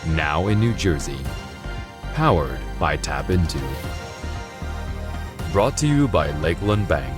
now in New Jersey. Powered by TAPinto. Brought to you by Lakeland Bank.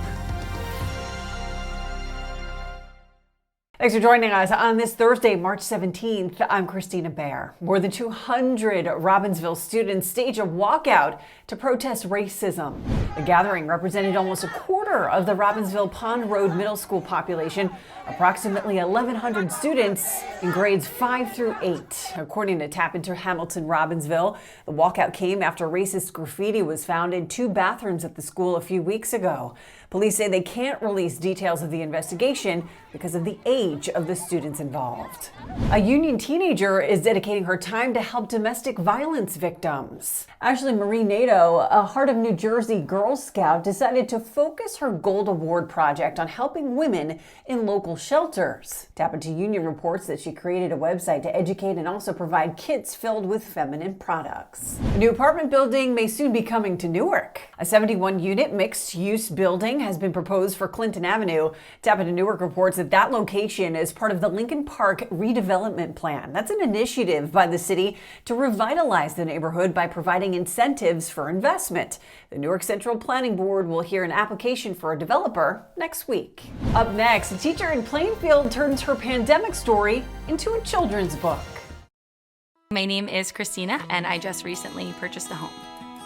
Thanks for joining us on this Thursday, March 17th. I'm Kristina Behr. More than 200 Robbinsville students stage a walkout to protest racism. The gathering represented almost a quarter of the Robbinsville Pond Road Middle School population, approximately 1,100 students in grades 5 through 8. According to TAPinto Hamilton Robbinsville, the walkout came after racist graffiti was found in 2 bathrooms at the school a few weeks ago. Police say they can't release details of the investigation because of the age of the students involved. A Union teenager is dedicating her time to help domestic violence victims. Ashley Marie Nato, a Heart of New Jersey Girl Scout, decided to focus her Gold Award project on helping women in local shelters. TAPinto Union reports that she created a website to educate and also provide kits filled with feminine products. A new apartment building may soon be coming to Newark. A 71-unit mixed-use building has been proposed for Clinton Avenue. TAPinto Newark reports that that location is part of the Lincoln Park redevelopment plan. That's an initiative by the city to revitalize the neighborhood by providing incentives for investment. The Newark Central Planning Board will hear an application for a developer next week. Up next, a teacher in Plainfield turns her pandemic story into a children's book. My name is Kristina, and I just recently purchased a home.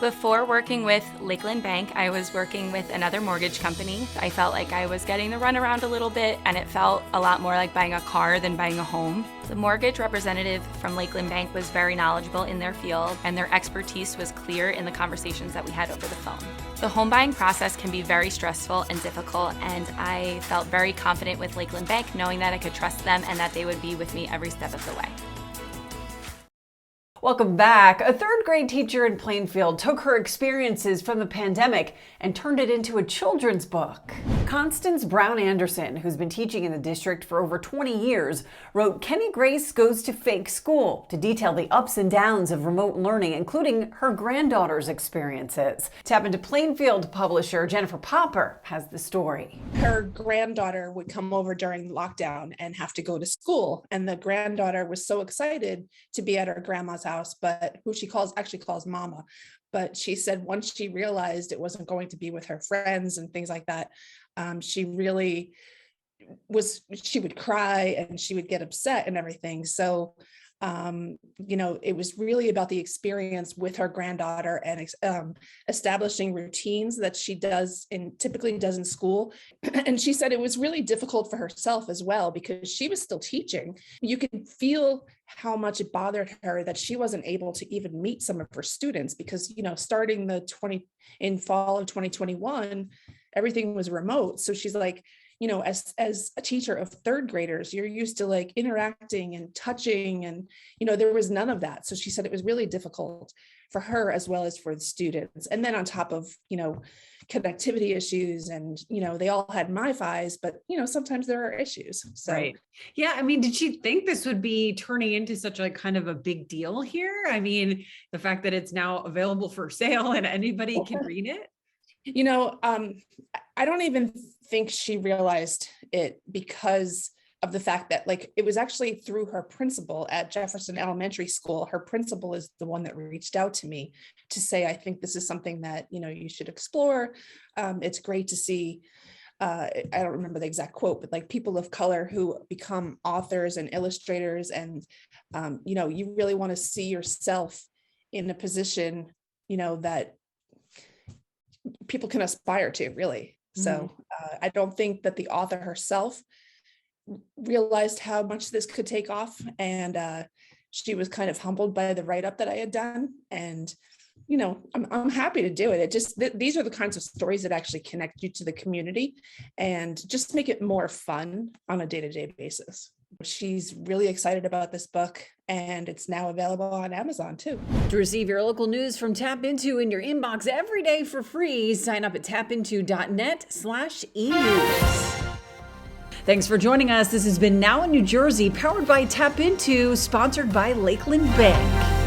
Before working with Lakeland Bank, I was working with another mortgage company. I felt like I was getting the runaround a little bit, and it felt a lot more like buying a car than buying a home. The mortgage representative from Lakeland Bank was very knowledgeable in their field, and their expertise was clear in the conversations that we had over the phone. The home buying process can be very stressful and difficult, and I felt very confident with Lakeland Bank, knowing that I could trust them and that they would be with me every step of the way. Welcome back. A 3rd grade teacher in Plainfield took her experiences from the pandemic and turned it into a children's book. Constance Brown Anderson, who's been teaching in the district for over 20 years, wrote Kenny Grace Goes to Fake School to detail the ups and downs of remote learning, including her granddaughter's experiences. TAPinto Plainfield publisher Jennifer Popper has the story. Her granddaughter would come over during lockdown and have to go to school. And the granddaughter was so excited to be at her grandma's house, but who she actually calls mama. But she said once she realized it wasn't going to be with her friends and things like that, she would cry and she would get upset and everything. So, it was really about the experience with her granddaughter and establishing routines that she typically does in school. And she said it was really difficult for herself as well, because she was still teaching. You could feel how much it bothered her that she wasn't able to even meet some of her students because, starting in fall of 2021, everything was remote. So she's like, as a teacher of 3rd graders, you're used to like interacting and touching, and, there was none of that. So she said it was really difficult for her as well as for the students. And then on top of, connectivity issues and, they all had MiFis, but, sometimes there are issues. So. Right. Yeah. I mean, did she think this would be turning into such a kind of a big deal here? I mean, the fact that it's now available for sale and anybody can read it? I don't even think she realized it because of the fact that it was actually through her principal at Jefferson Elementary School. Her principal is the one that reached out to me to say, I think this is something that, you should explore. It's great to see, I don't remember the exact quote, but people of color who become authors and illustrators. And, you really want to see yourself in a position, that people can aspire to, really. So I don't think that the author herself realized how much this could take off. And she was kind of humbled by the write-up that I had done. And, I'm happy to do it. It just, these are the kinds of stories that actually connect you to the community and just make it more fun on a day-to-day basis. She's really excited about this book, and it's now available on Amazon too. To receive your local news from TAPinto in your inbox every day for free, sign up at tapinto.net/enews. Thanks for joining us. This has been Now in New Jersey, powered by TAPinto, sponsored by Lakeland Bank.